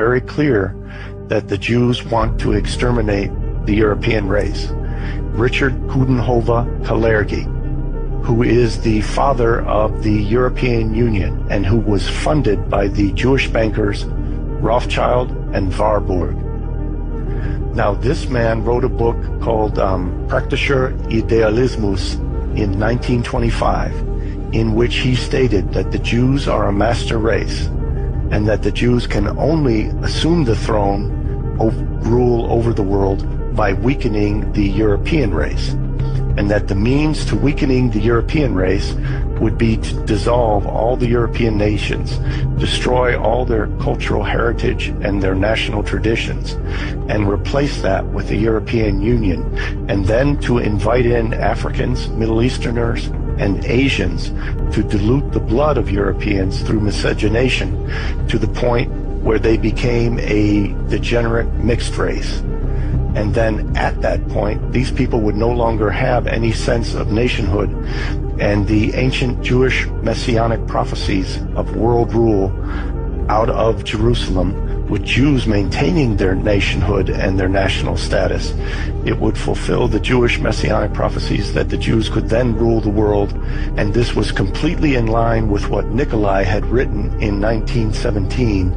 very clear that the Jews want to exterminate the European race. Richard Coudenhove Kalergi, who is the father of the European Union and who was funded by the Jewish bankers Rothschild and Warburg. Now, this man wrote a book called Praktischer Idealismus in 1925, in which he stated that the Jews are a master race and that the Jews can only assume the throne of rule over the world by weakening the European race, and that the means to weakening the European race would be to dissolve all the European nations, destroy all their cultural heritage and their national traditions, and replace that with the European Union, and then to invite in Africans, Middle Easterners, and Asians to dilute the blood of Europeans through miscegenation to the point where they became a degenerate mixed race. And then at that point, these people would no longer have any sense of nationhood, and the ancient Jewish messianic prophecies of world rule out of Jerusalem, with Jews maintaining their nationhood and their national status, it would fulfill the Jewish messianic prophecies that the Jews could then rule the world. And this was completely in line with what Nikolai had written in 1917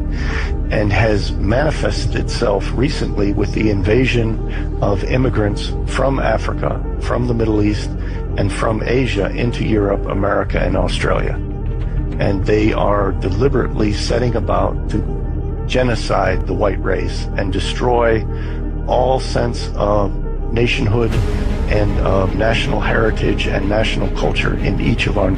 and has manifested itself recently with the invasion of immigrants from Africa, from the Middle East, and from Asia into Europe, America, and Australia. And they are deliberately setting about to genocide the white race and destroy all sense of nationhood and of national heritage and national culture in each of our.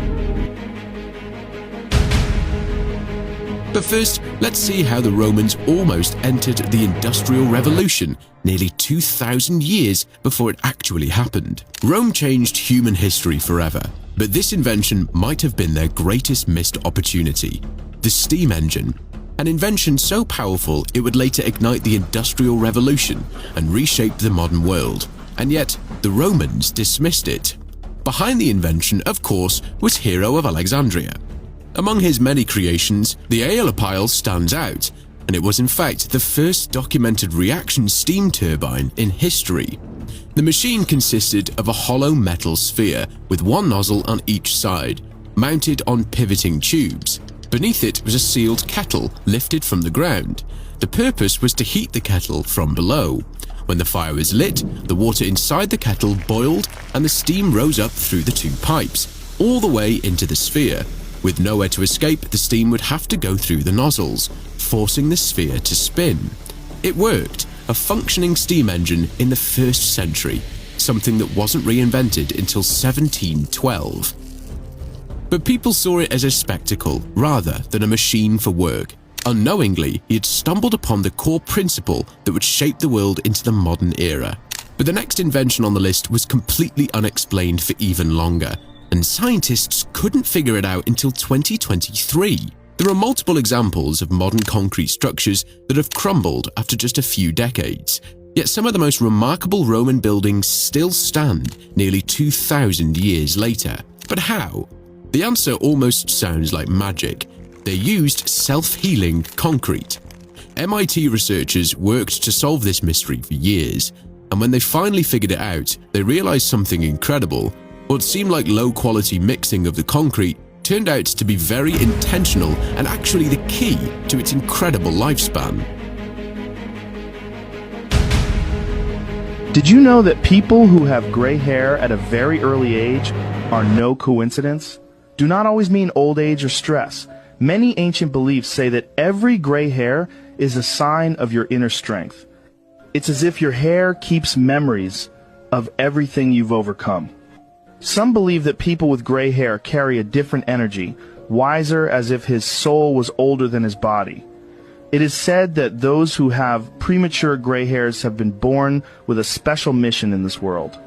But first, let's see how the Romans almost entered the Industrial Revolution nearly 2,000 years before it actually happened. Rome changed human history forever, but this invention might have been their greatest missed opportunity: the steam engine. An invention so powerful it would later ignite the Industrial Revolution and reshape the modern world. And yet, the Romans dismissed it. Behind the invention, of course, was Hero of Alexandria. Among his many creations, the aeolipile stands out, and it was in fact the first documented reaction steam turbine in history. The machine consisted of a hollow metal sphere with one nozzle on each side, mounted on pivoting tubes. Beneath it was a sealed kettle lifted from the ground. The purpose was to heat the kettle from below. When the fire was lit, the water inside the kettle boiled and the steam rose up through the two pipes, all the way into the sphere. With nowhere to escape, the steam would have to go through the nozzles, forcing the sphere to spin. It worked, a functioning steam engine in the 1st century, something that wasn't reinvented until 1712. But people saw it as a spectacle rather than a machine for work. Unknowingly, he had stumbled upon the core principle that would shape the world into the modern era. But the next invention on the list was completely unexplained for even longer, and scientists couldn't figure it out until 2023. There are multiple examples of modern concrete structures that have crumbled after just a few decades. Yet some of the most remarkable Roman buildings still stand nearly 2,000 years later. But how? The answer almost sounds like magic. They used self-healing concrete. MIT researchers worked to solve this mystery for years, and when they finally figured it out, they realized something incredible. What seemed like low-quality mixing of the concrete turned out to be very intentional and actually the key to its incredible lifespan. Did you know that people who have gray hair at a very early age are no coincidence? Do not always mean old age or stress. Many ancient beliefs say that every gray hair is a sign of your inner strength. It's as if your hair keeps memories of everything you've overcome. Some believe that people with gray hair carry a different energy, wiser, as if his soul was older than his body. It is said that those who have premature gray hairs have been born with a special mission in this world.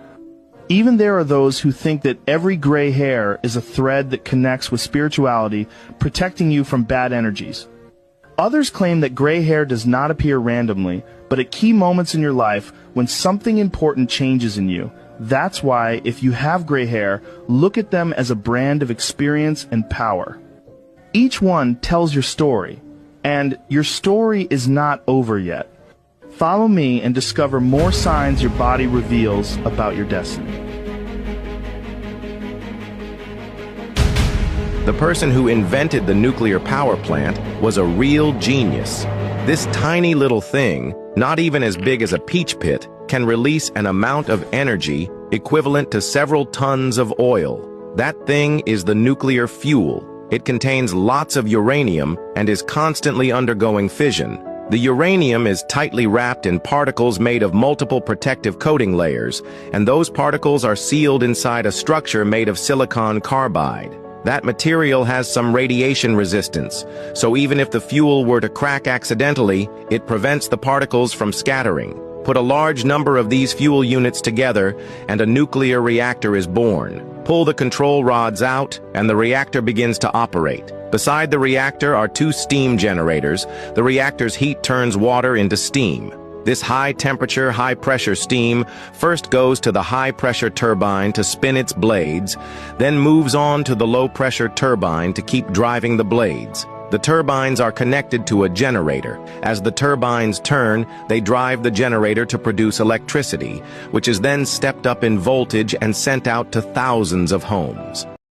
Even there are those who think that every gray hair is a thread that connects with spirituality, protecting you from bad energies. Others claim that gray hair does not appear randomly, but at key moments in your life when something important changes in you. That's why, if you have gray hair, look at them as a brand of experience and power. Each one tells your story. And your story is not over yet. Follow me and discover more signs your body reveals about your destiny. The person who invented the nuclear power plant was a real genius. This tiny little thing, not even as big as a peach pit, can release an amount of energy equivalent to several tons of oil. That thing is the nuclear fuel. It contains lots of uranium and is constantly undergoing fission. The uranium is tightly wrapped in particles made of multiple protective coating layers, and those particles are sealed inside a structure made of silicon carbide. That material has some radiation resistance, so even if the fuel were to crack accidentally, it prevents the particles from scattering. Put a large number of these fuel units together, and a nuclear reactor is born. Pull the control rods out, and the reactor begins to operate. Beside the reactor are two steam generators. The reactor's heat turns water into steam. This high-temperature, high-pressure steam first goes to the high-pressure turbine to spin its blades, then moves on to the low-pressure turbine to keep driving the blades. The turbines are connected to a generator. As the turbines turn, they drive the generator to produce electricity, which is then stepped up in voltage and sent out to thousands of homes.